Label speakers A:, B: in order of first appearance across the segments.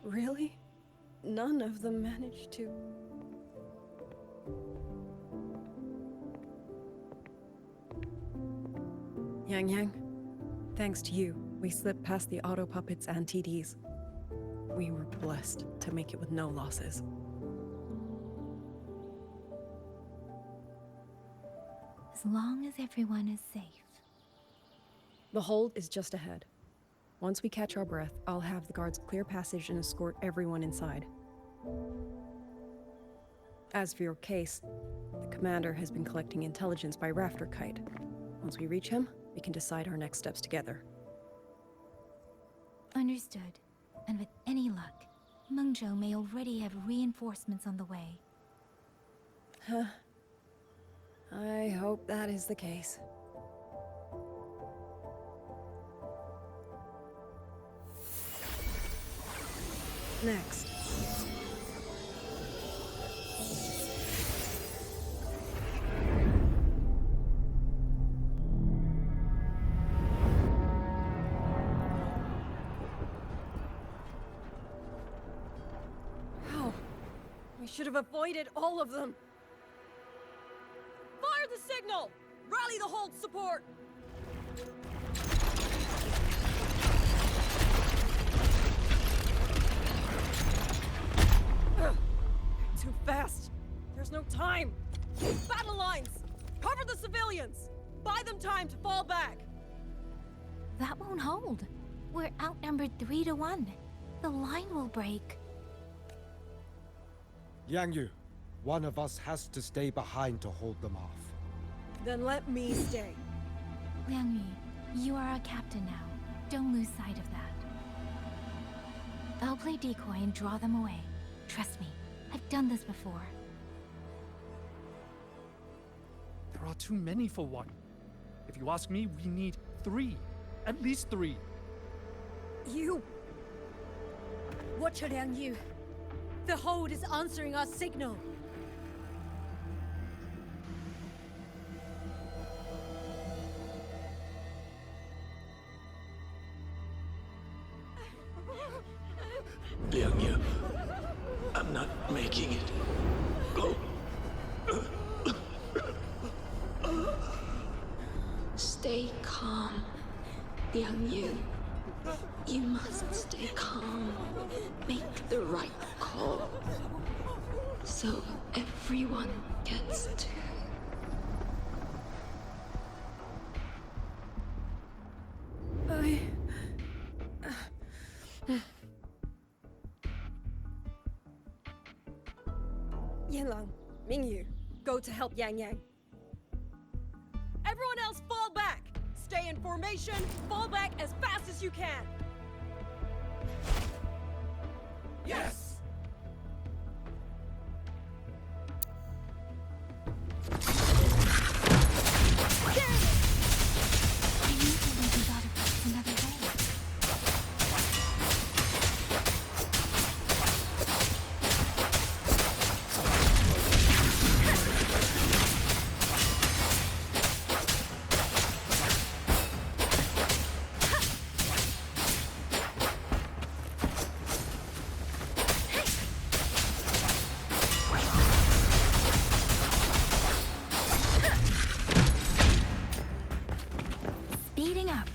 A: Really? None of them managed to... Yangyang, thanks to you, we slipped past the auto puppets and TDs. We were blessed to make it with no losses.
B: As long as everyone is safe.
A: The hold is just ahead. Once we catch our breath, I'll have the guards clear passage and escort everyone inside. As for your case, the commander has been collecting intelligence by rafter kite. Once we reach him, we can decide our next steps together.
B: Understood. And with any luck, Mengzhou may already have reinforcements on the way.
A: Huh. I hope that is the case. Next. How? We should have avoided all of them. Fire the signal! Rally the hold support! Too fast! There's no time! Battle lines! Cover the civilians! Buy them time to fall back!
B: That won't hold. We're outnumbered 3 to 1. The line will break.
C: Yangyang, one of us has to stay behind to hold them off.
A: Then let me stay.
B: Liang Yu, you are our captain now. Don't lose sight of that. I'll play decoy and draw them away. Trust me, I've done this before.
D: There are too many for one. If you ask me, we need 3. At least 3.
A: You!
E: Watch Liang Yu. The hold is answering our signal.
F: Liang Yu, I'm not making it. Go.
G: Stay calm, Liang Yu. You must stay calm. Make the right call. So everyone gets to...
A: Yanlang, Mingyu, go to help Yangyang. Everyone else fall back! Stay in formation, fall back as fast as you can!
F: Yes!
B: I need to leave these artifacts another way. Speeding up.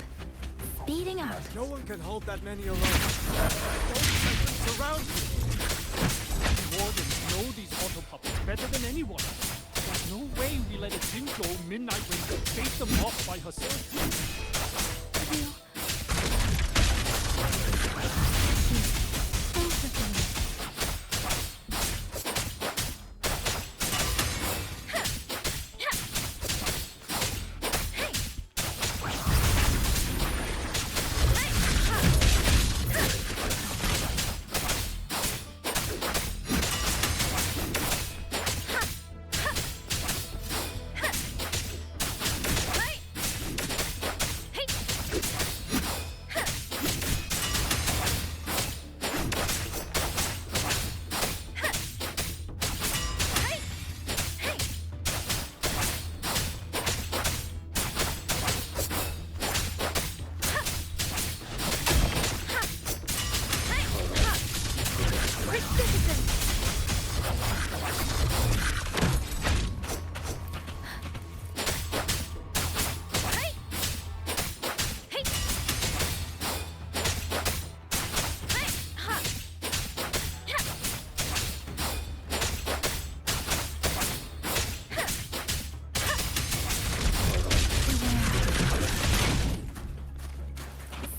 B: Speeding up.
C: No one can hold that many alone. Don't let them surround you!
D: Wardens know these auto puppets better than anyone. There's no way we let a Jinzhou Midnight Wind face them off by herself.
B: Both of them.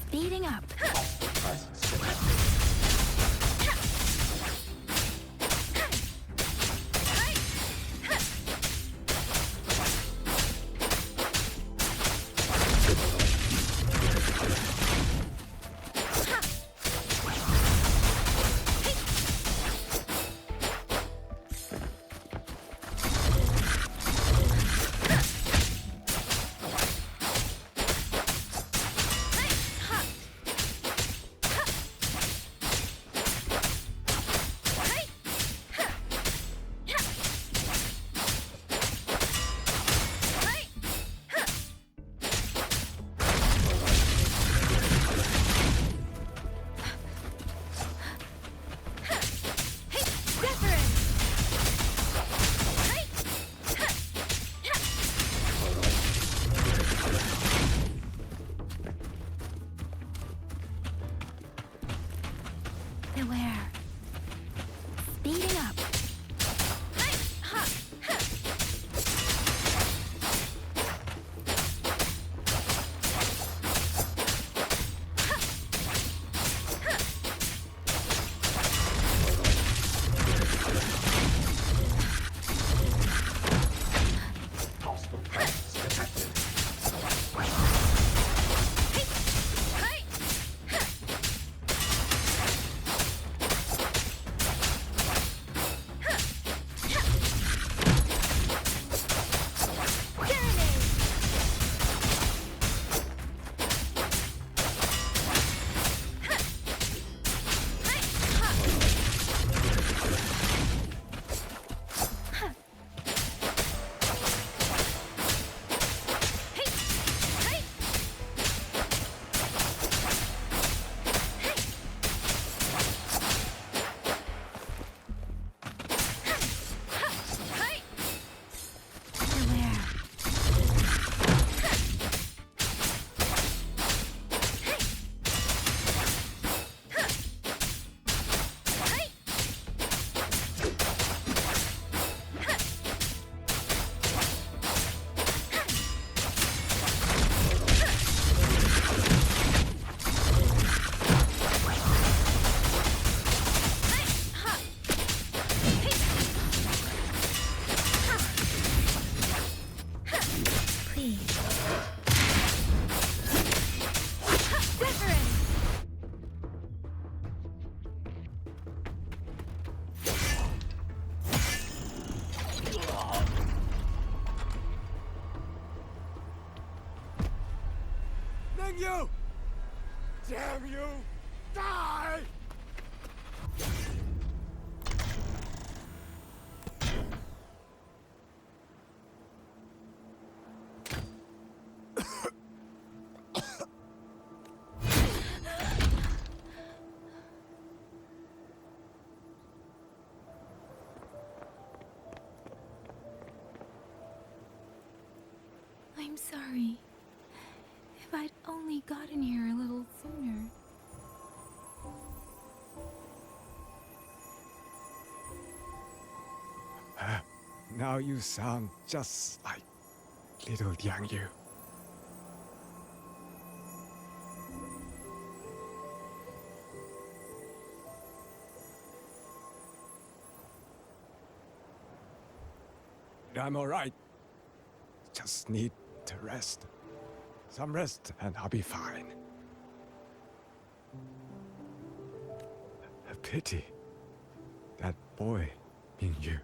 B: Speeding up. Beware. Speeding up.
C: You! Damn you! Die!
B: I'm sorry. If I'd only gotten here a little sooner.
C: Now you sound just like little Yangyang. I'm alright. Just need to rest. Some rest and I'll be fine. A pity. That boy in you.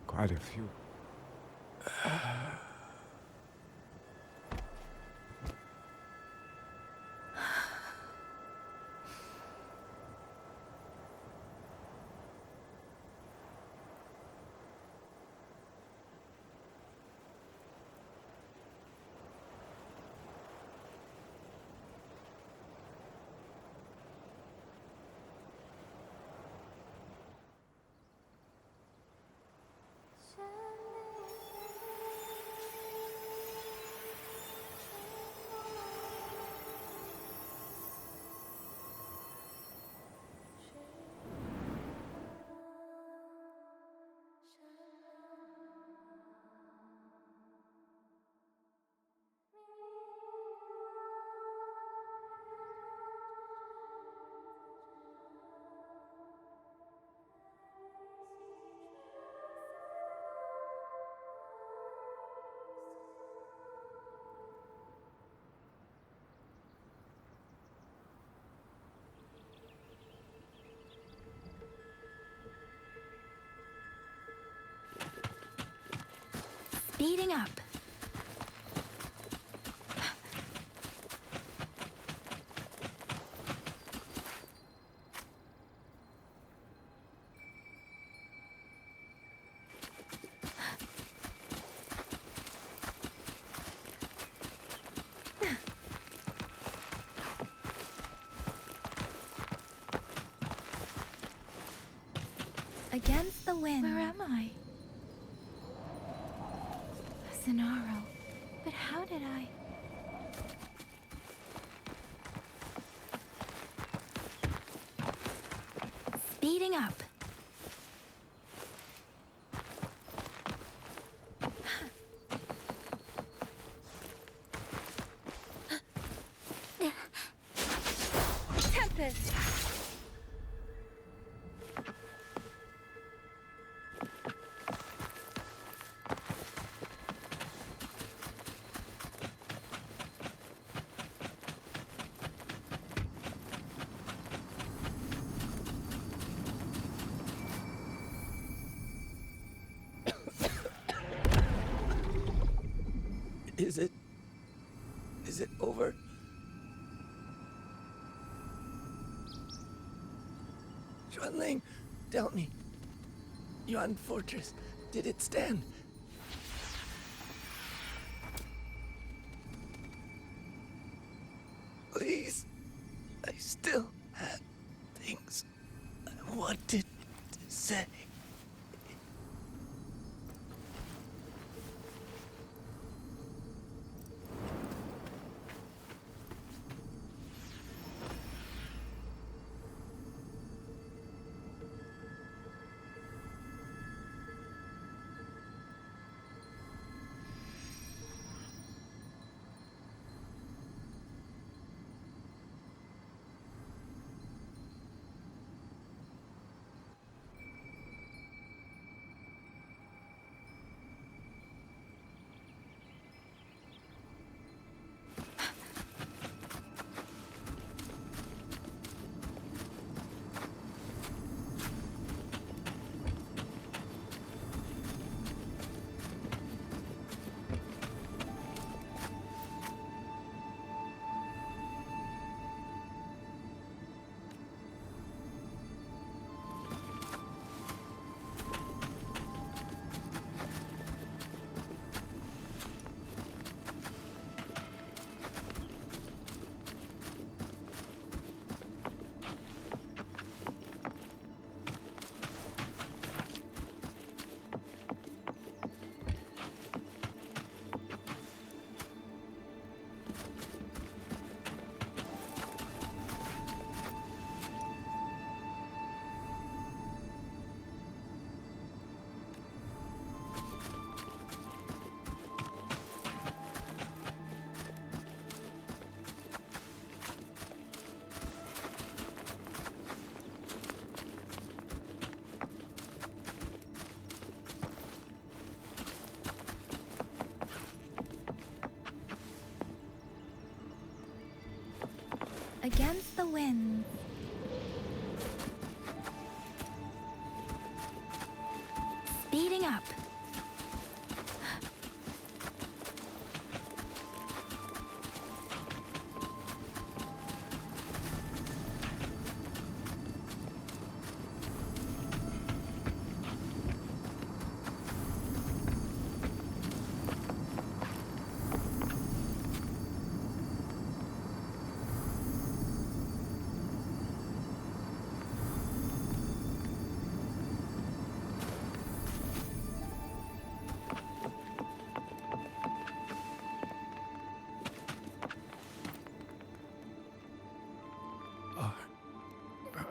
C: Quite a few.
B: Speeding up. Against the wind. Where am I? Sonaro. But how did I? Speeding up.
E: Tempest!
F: Is it over? Xuanling, tell me. Yuan Fortress, did it stand? Please, I still had things I wanted to say.
B: Against the wind. Speeding up.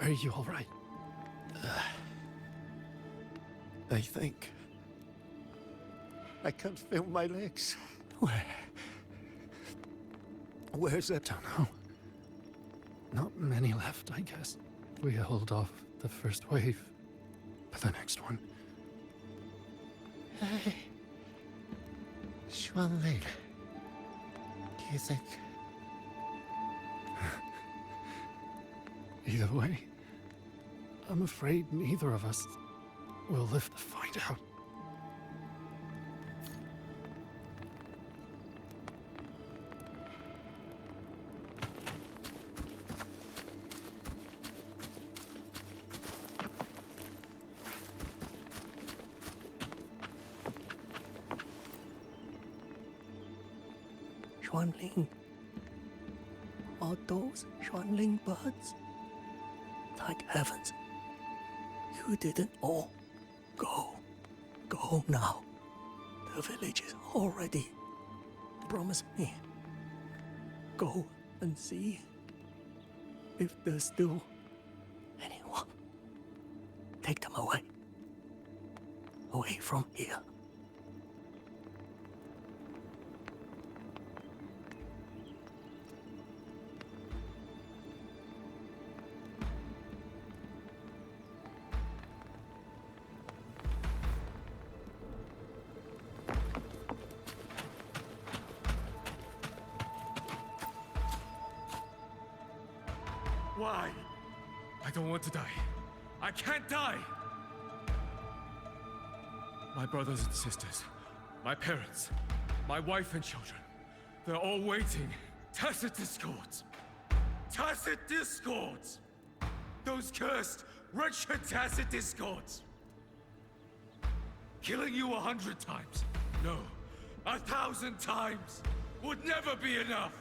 D: Are you all right?
F: I think. I can't feel my legs. Where's it?
D: Don't know. Not many left, I guess. We held off the first wave, but the next one.
F: Hey. Xuanling. Do you think...
D: Either way, I'm afraid neither of us will live to find out.
F: Xuanling. Are those Xuanling birds? Thank heavens. You didn't all go. Go now. The village is all ready. Promise me. Go and see if there's still anyone. Take them away. Away from here.
C: Why? I don't want to die. I can't die! My brothers and sisters, my parents, my wife and children, they're all waiting. Tacit discords! Tacit discords! Those cursed, wretched tacit discords! Killing you 100 times, no, 1,000 times, would never be enough!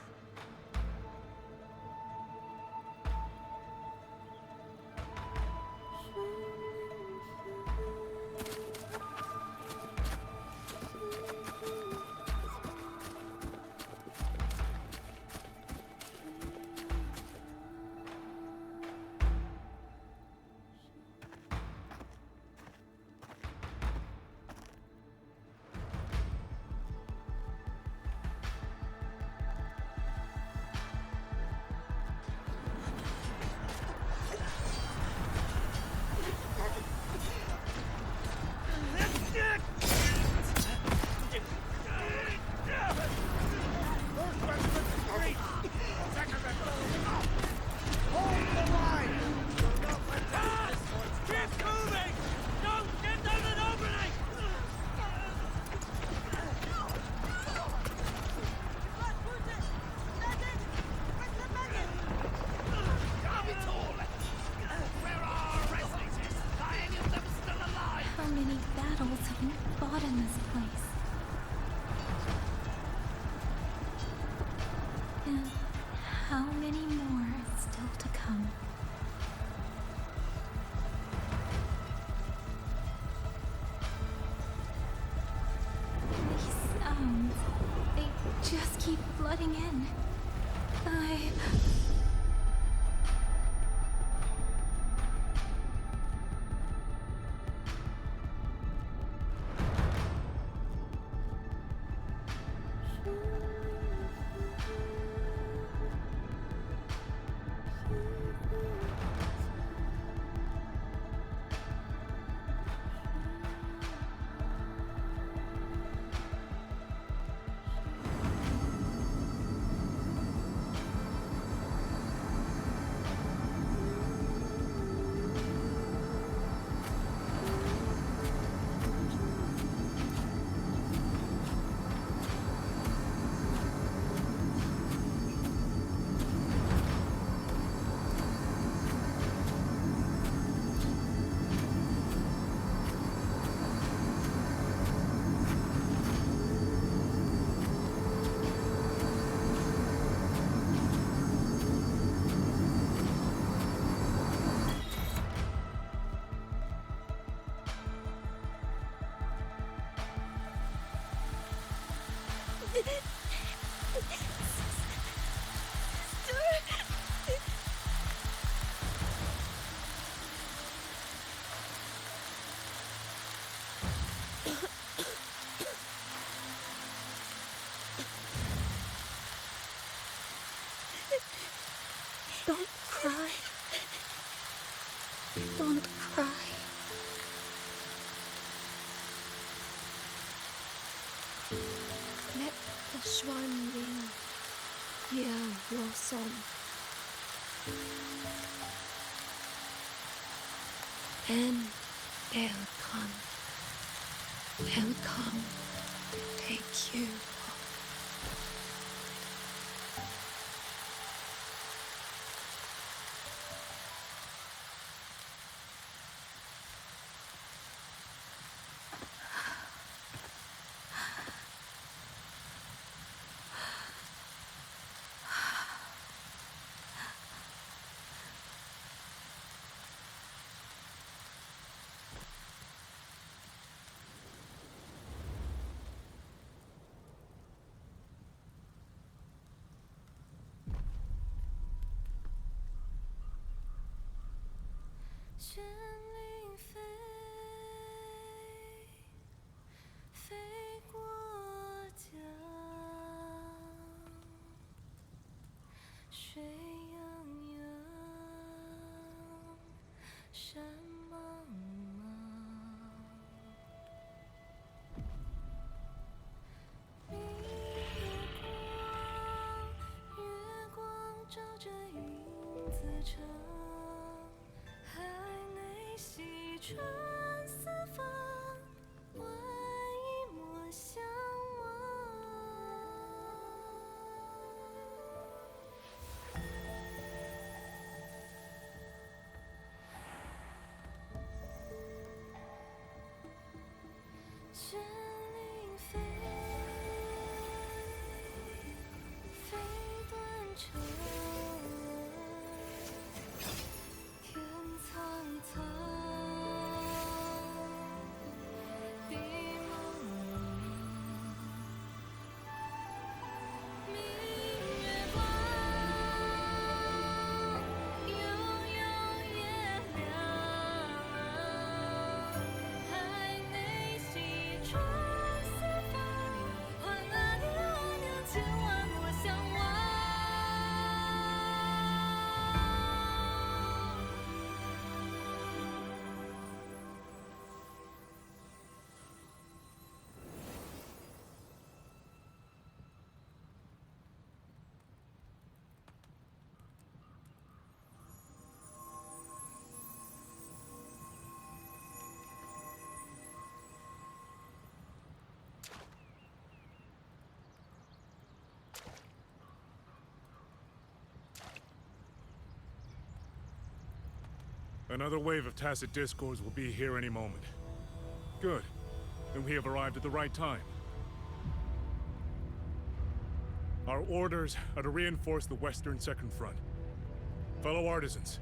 B: How many battles have we fought in this place? And how many more are still to come? These sounds, they just keep flooding in. Don't cry. Don't cry.
G: Let the Xuanling hear your song. Then they'll come. They'll come take you.
H: 仙灵飞，飞过江，水泱泱，山茫茫。明月光照着云自长，海内西川四方，万一莫相忘。仙灵飞，飞断肠，天苍苍，地茫茫。明月光，悠悠夜凉，海内西川四方，换阿爹我娘千万莫相忘。
C: Another wave of tacit discords will be here any moment. Good. Then we have arrived at the right time. Our orders are to reinforce the western second front. Fellow artisans,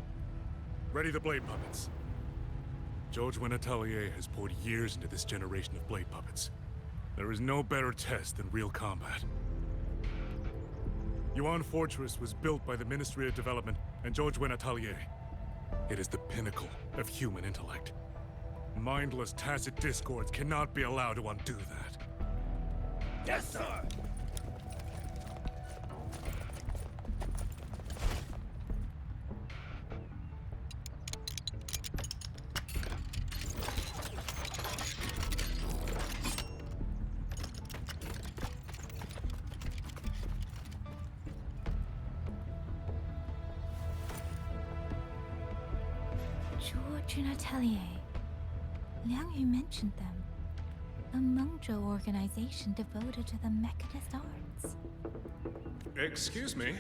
C: ready the blade puppets. Jojwin Atelier has poured years into this generation of blade puppets. There is no better test than real combat. Yuan Fortress was built by the Ministry of Development and Jojwin Atelier. It is the pinnacle of human intellect. Mindless tacit discords cannot be allowed to undo that.
F: Yes, sir!
B: George and Atelier. Liang Yu mentioned them. A Mengzhou organization devoted to the mechanist arts.
C: Excuse me?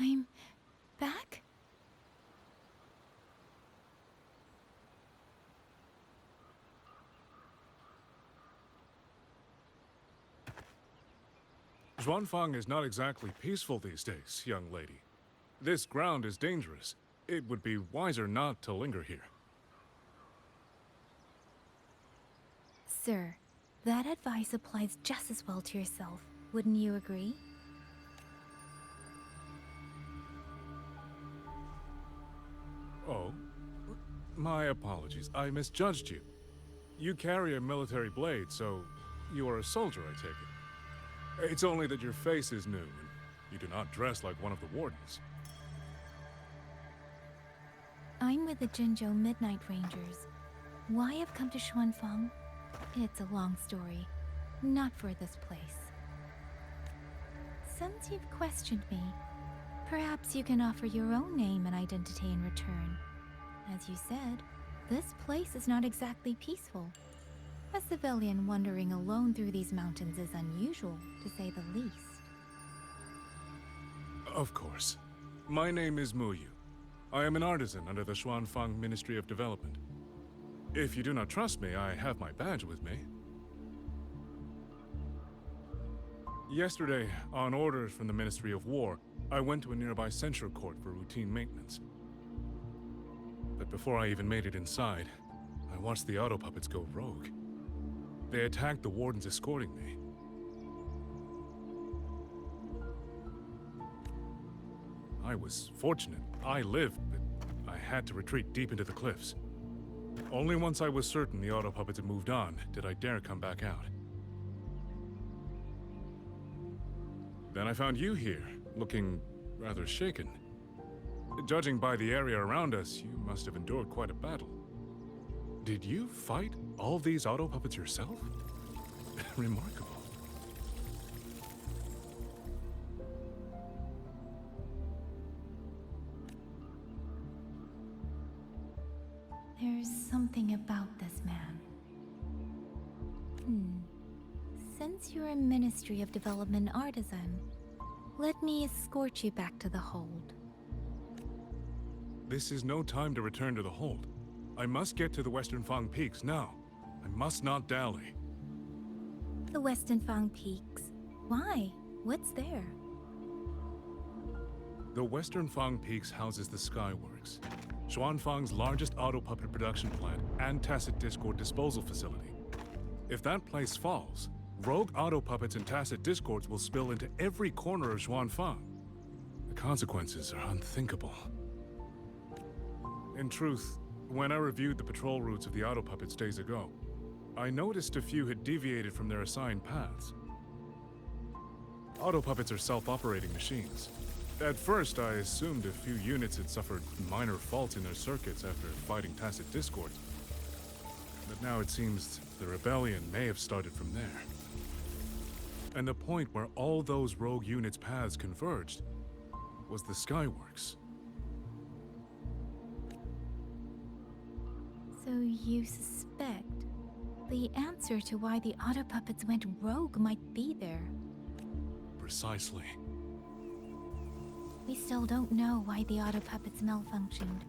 B: I'm back?
C: Zhuanfang is not exactly peaceful these days, young lady. This ground is dangerous. It would be wiser not to linger here.
B: Sir, that advice applies just as well to yourself. Wouldn't you agree?
C: Oh? My apologies. I misjudged you. You carry a military blade, so you are a soldier, I take it. It's only that your face is new, and you do not dress like one of the wardens.
B: I'm with the Jinzhou Midnight Rangers. Why I've come to Xuanfang? It's a long story. Not for this place. Since you've questioned me, perhaps you can offer your own name and identity in return. As you said, this place is not exactly peaceful. A civilian wandering alone through these mountains is unusual, to say the least.
C: Of course. My name is Muyu. I am an artisan under the Xuanfang Ministry of Development. If you do not trust me, I have my badge with me. Yesterday, on orders from the Ministry of War, I went to a nearby censure court for routine maintenance. But before I even made it inside, I watched the auto puppets go rogue. They attacked the wardens escorting me. I was fortunate. I lived, but I had to retreat deep into the cliffs. Only once I was certain the auto puppets had moved on did I dare come back out. Then I found you here, looking rather shaken. Judging by the area around us, you must have endured quite a battle. Did you fight all these auto puppets yourself? Remarkable.
B: There's something about this man. Since you're a Ministry of Development artisan, let me escort you back to the hold.
C: This is no time to return to the hold. I must get to the Western Fang Peaks now. I must not dally.
B: The Western Fang Peaks. Why? What's there?
C: The Western Fang Peaks houses the Skyworks, Xuanfang's largest auto puppet production plant and tacit discord disposal facility. If that place falls, rogue auto puppets and tacit discords will spill into every corner of Xuanfang. The consequences are unthinkable. In truth, when I reviewed the patrol routes of the auto puppets days ago, I noticed a few had deviated from their assigned paths. Auto puppets are self-operating machines. At first, I assumed a few units had suffered minor faults in their circuits after fighting tacit discord. But now it seems the rebellion may have started from there. And the point where all those rogue units' paths converged was the Skyworks.
B: So you suspect the answer to why the auto puppets went rogue might be there.
C: Precisely.
B: We still don't know why the auto puppets malfunctioned.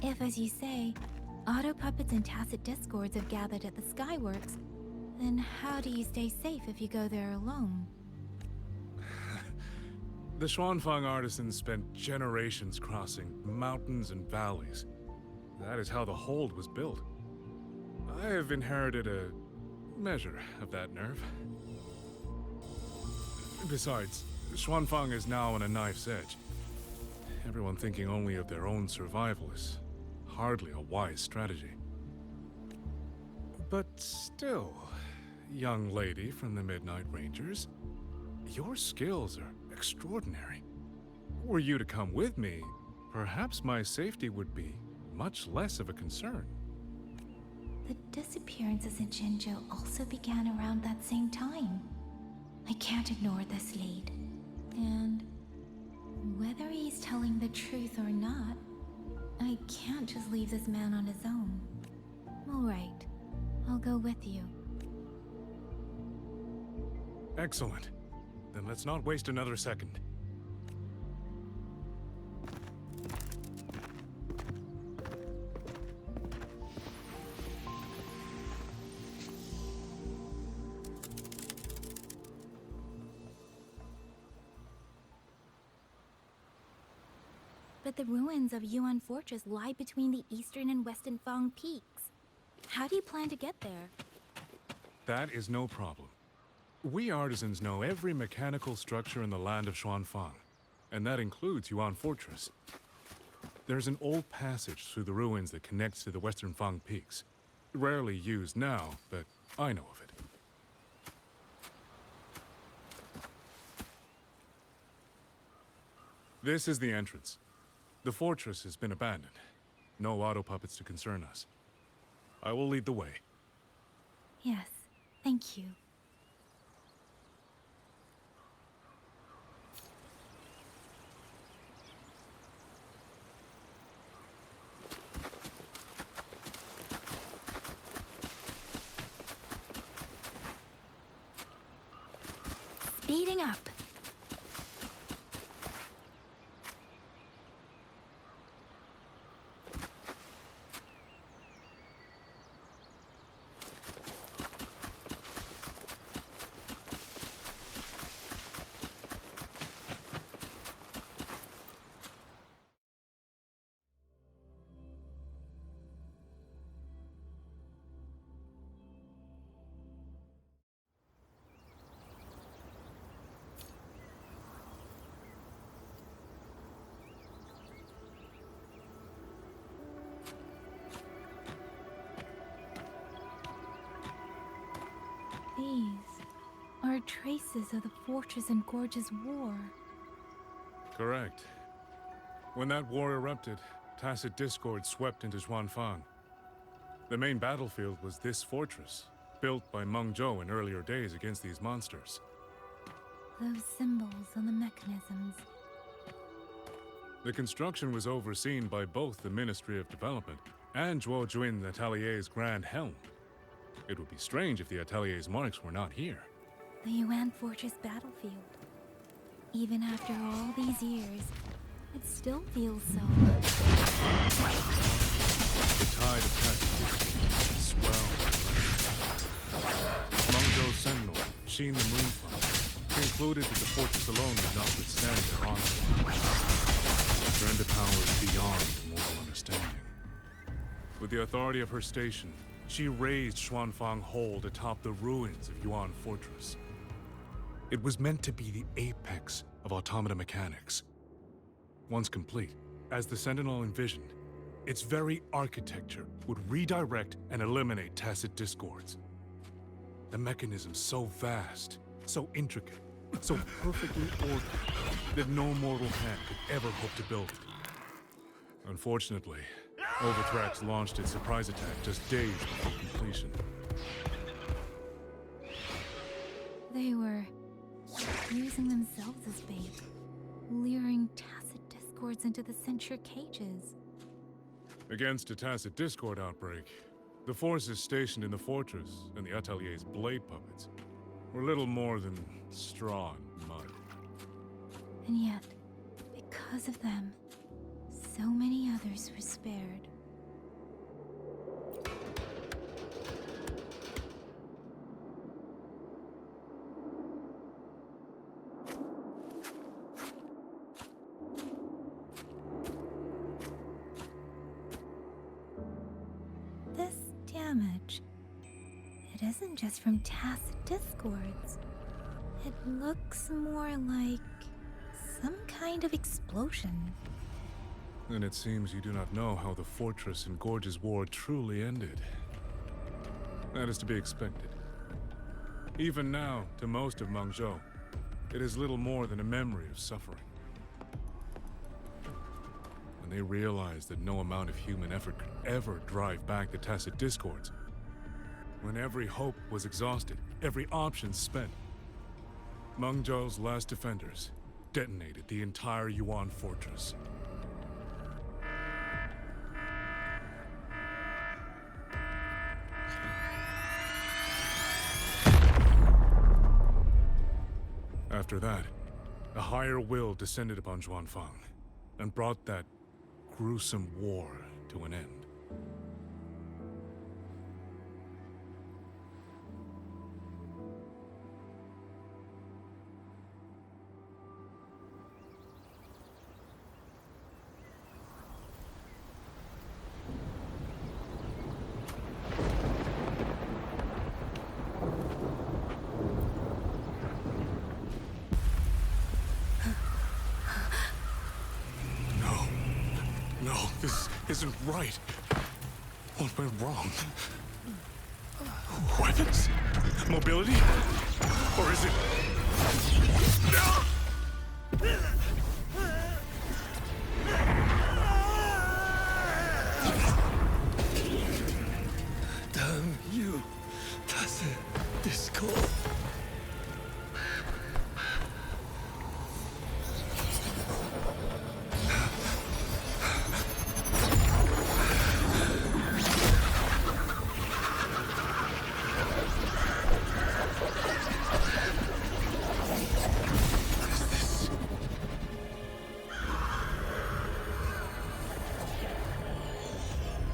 B: If, as you say, auto puppets and tacit discords have gathered at the Skyworks, then how do you stay safe if you go there alone?
C: The Xuanfang artisans spent generations crossing mountains and valleys. That is how the hold was built. I have inherited a measure of that nerve. Besides, Xuanfang is now on a knife's edge. Everyone thinking only of their own survival is hardly a wise strategy. But still, young lady from the Midnight Rangers, your skills are extraordinary. Were you to come with me, perhaps my safety would be much less of a concern.
B: The disappearances in Jinzhou also began around that same time. I can't ignore this lead. And whether he's telling the truth or not, I can't just leave this man on his own. All right, I'll go with you.
C: Excellent. Then let's not waste another second.
B: But the ruins of Yuan Fortress lie between the eastern and western Fang peaks. How do you plan to get there?
C: That is no problem. We artisans know every mechanical structure in the land of Xuanfang, and that includes Yuan Fortress. There's an old passage through the ruins that connects to the western Fang peaks. Rarely used now, but I know of it. This is the entrance. The fortress has been abandoned. No auto puppets to concern us. I will lead the way.
B: Yes, thank you. Speeding up. These are traces of the Fortress and Gorge's war.
C: Correct. When that war erupted, tacit discord swept into Xuanfang. The main battlefield was this fortress, built by Meng Zhou in earlier days against these monsters.
B: Those symbols on the mechanisms.
C: The construction was overseen by both the Ministry of Development and Zhuo Jun Atelier's Grand Helm. It would be strange if the Atelier's marks were not here.
B: The Yuan Fortress battlefield. Even after all these years, it still feels so.
C: The tide of tacit swelled. Meng Zhou's sentinel, Sheen the Moonflower, concluded that the fortress alone would not withstand their onslaught. Surrender powers beyond mortal understanding. With the authority of her station, she raised Xuanfang Hold atop the ruins of Yuan Fortress. It was meant to be the apex of automata mechanics. Once complete, as the Sentinel envisioned, its very architecture would redirect and eliminate tacit discords. The mechanism so vast, so intricate, so perfectly ordered, that no mortal hand could ever hope to build it. Unfortunately, Overthrax launched its surprise attack just days before completion.
B: They were using themselves as bait, luring tacit discords into the censure cages.
C: Against a tacit discord outbreak, the forces stationed in the fortress and the Atelier's blade puppets were little more than straw and mud.
B: And yet, because of them, so many others were spared. This damage, it isn't just from tacit discords. It looks more like some kind of explosion.
C: And it seems you do not know how the Fortress and Gorge's war truly ended. That is to be expected. Even now, to most of Meng Zhou, it is little more than a memory of suffering. When they realized that no amount of human effort could ever drive back the tacit discords, when every hope was exhausted, every option spent, Meng Zhou's last defenders detonated the entire Yuan Fortress. After that, a higher will descended upon Xuanfang and brought that gruesome war to an end. No, this isn't right. What went wrong? Weapons? Mobility? Or is it...
F: Damn you, tacit discord.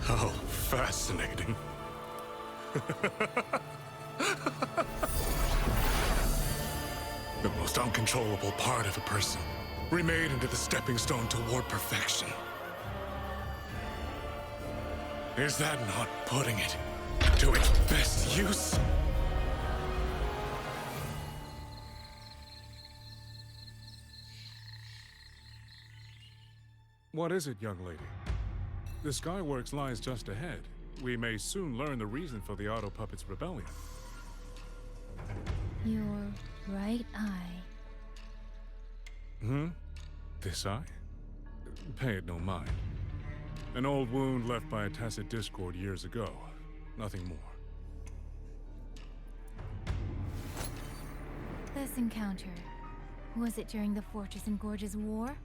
C: Oh, fascinating. The most uncontrollable part of a person, remade into the stepping stone toward perfection. Is that not putting it to its best use? What is it, young lady? The Skyworks lies just ahead. We may soon learn the reason for the Auto Puppet's rebellion.
B: Your right eye.
C: This eye? Pay it no mind. An old wound left by a tacit discord years ago. Nothing more.
B: This encounter, was it during the Fortress and Gorges War?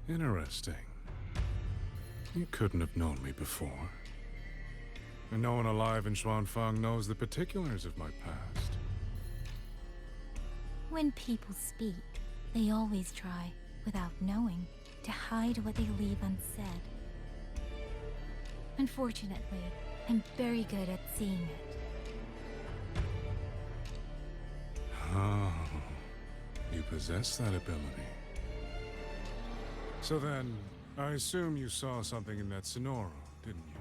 C: Interesting. You couldn't have known me before. And no one alive in Xuanfang knows the particulars of my past.
B: When people speak, they always try, without knowing, to hide what they leave unsaid. Unfortunately, I'm very good at seeing it.
C: Oh, you possess that ability. So then, I assume you saw something in that Sonoro, didn't you?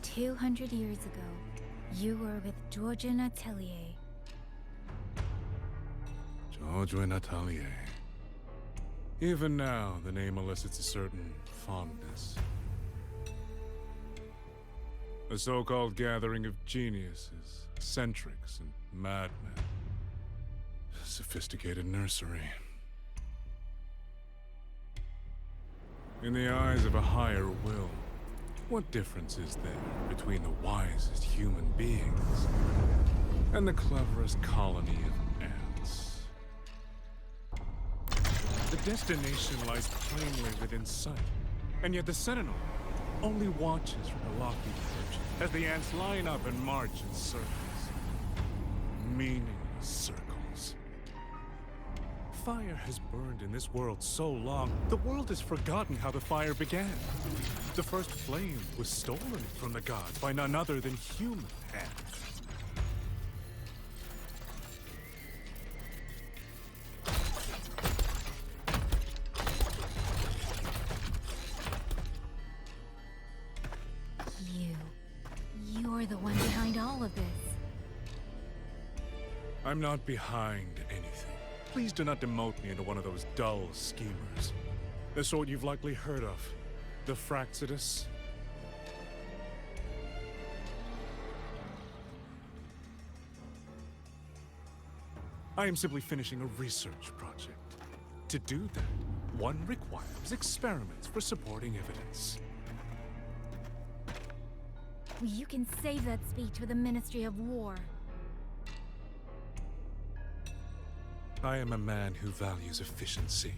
B: 200 years ago, you were with Georgian Atelier.
C: George Atelier. Even now, the name elicits a certain fondness. A so-called gathering of geniuses, eccentrics, and madmen. A sophisticated nursery. In the eyes of a higher will, what difference is there between the wisest human beings and the cleverest colony of ants? The destination lies plainly within sight, and yet the Sentinel only watches from a lofty perch as the ants line up and march in circles. Meaningless circles. Fire has burned in this world so long, the world has forgotten how the fire began. The first flame was stolen from the gods by none other than human hands.
B: You're the one behind all of this.
C: I'm not behind anything. Please do not demote me into one of those dull schemers. The sort you've likely heard of. The Fraxidus. I am simply finishing a research project. To do that, one requires experiments for supporting evidence.
B: You can save that speech for the Ministry of War.
C: I am a man who values efficiency.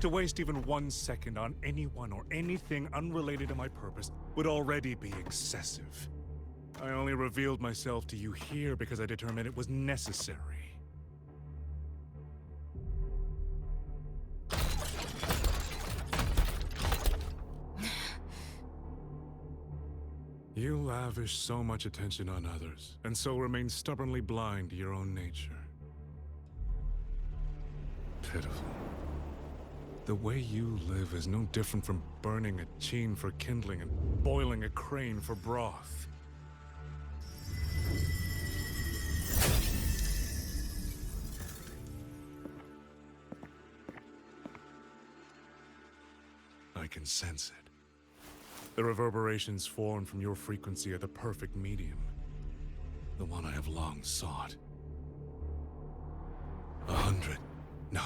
C: To waste even 1 second on anyone or anything unrelated to my purpose would already be excessive. I only revealed myself to you here because I determined it was necessary. You lavish so much attention on others, and so remain stubbornly blind to your own nature. Pitiful. The way you live is no different from burning a chine for kindling and boiling a crane for broth. I can sense it. The reverberations formed from your frequency are the perfect medium. The one I have long sought. 100, no,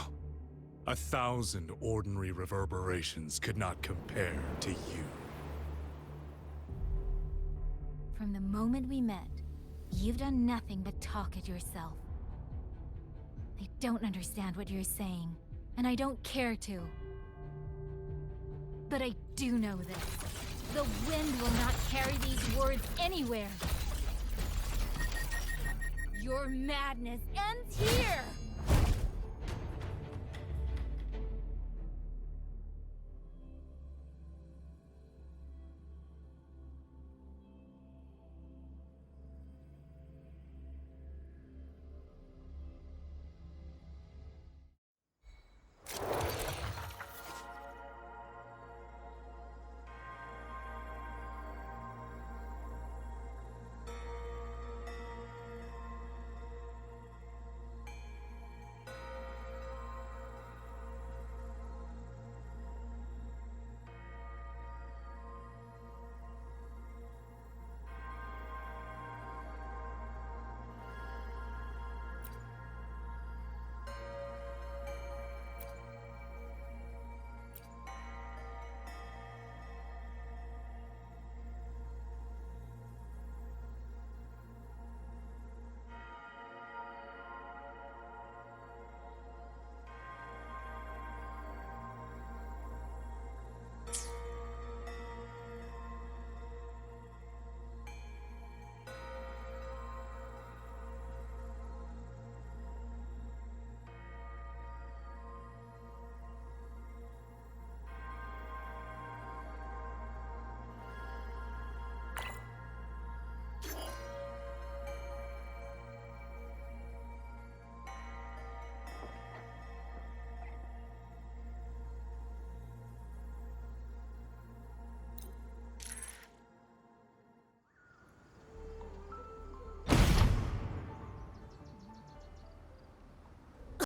C: 1,000 ordinary reverberations could not compare to you.
B: From the moment we met, you've done nothing but talk at yourself. I don't understand what you're saying, and I don't care to. But I do know this. The wind will not carry these words anywhere. Your madness ends here!